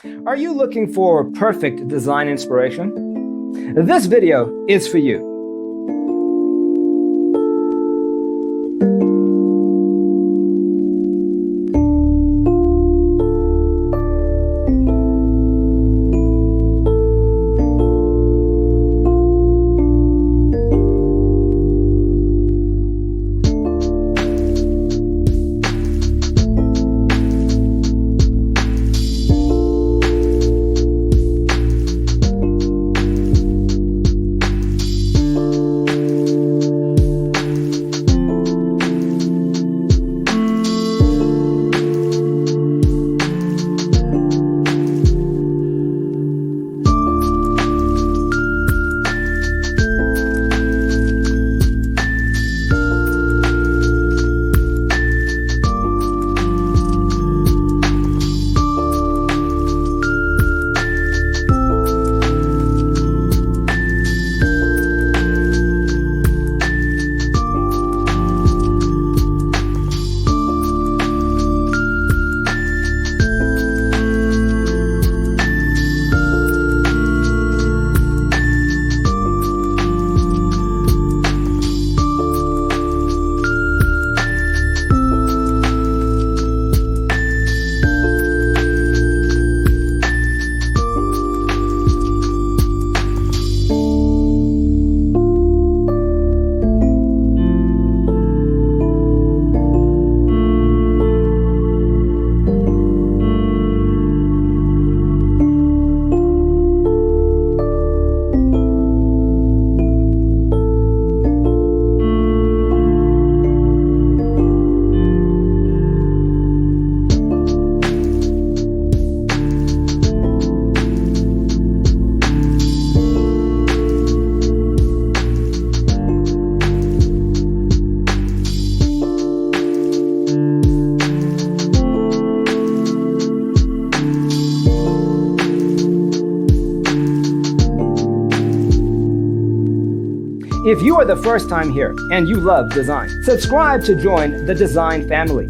Are you looking for perfect design inspiration? This video is for you. If you are the first time here and you love design, subscribe to join the design family.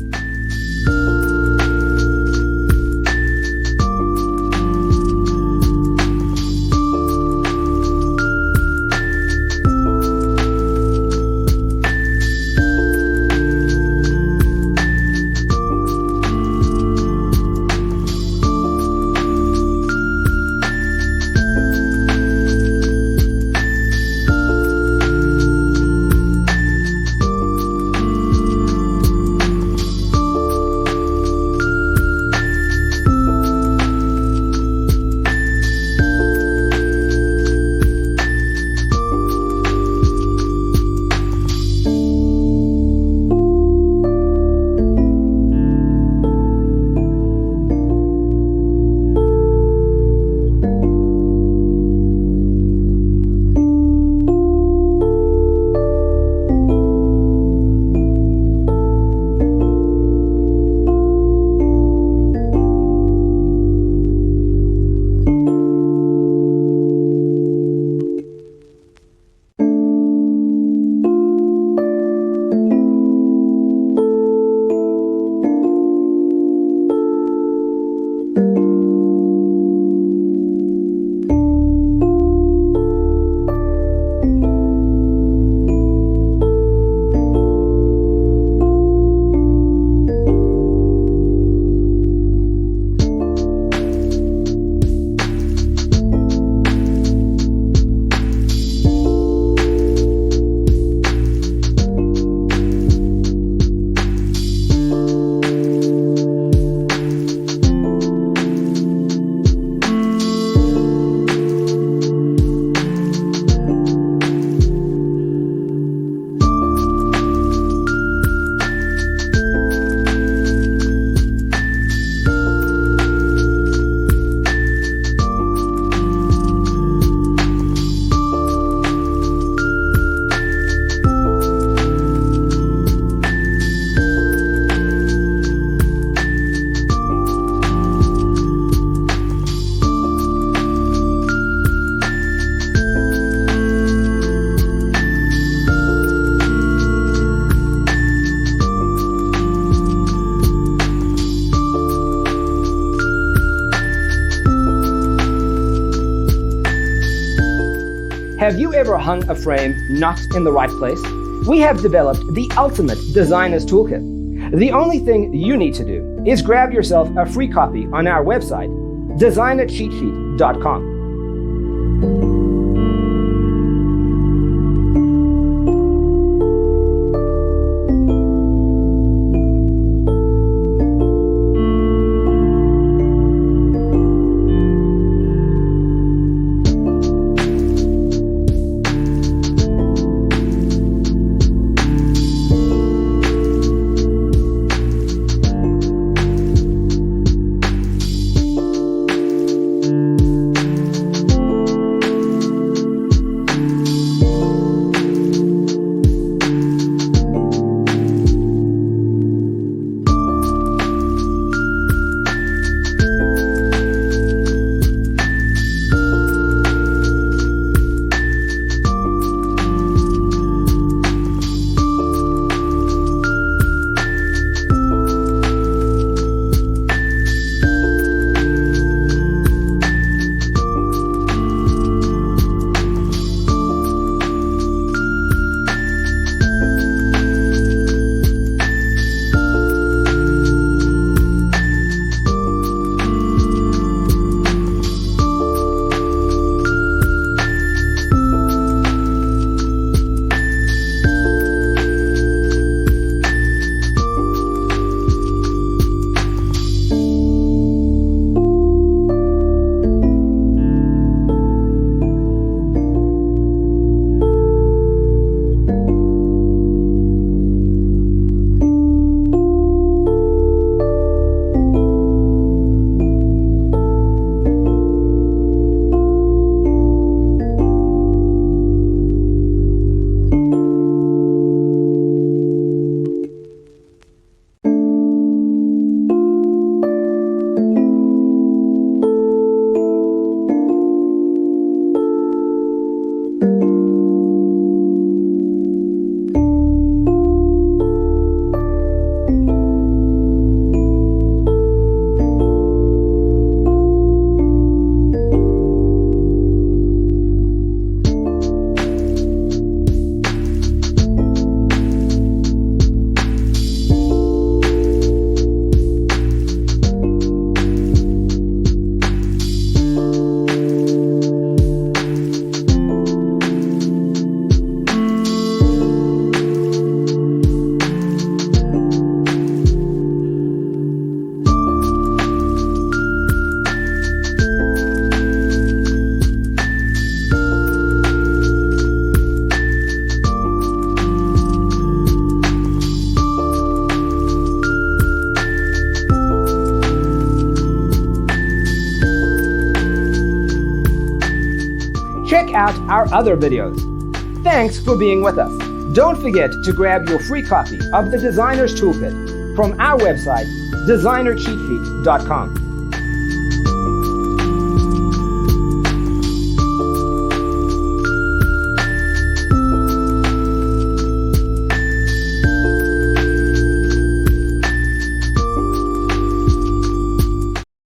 Have you ever hung a frame not in the right place? We have developed the ultimate designer's toolkit. The only thing you need to do is grab yourself a free copy on our website, designercheatsheet.com. Check out our other videos. Thanks for being with us. Don't forget to grab your free copy of the Designer's Toolkit from our website, designercheatsheet.com.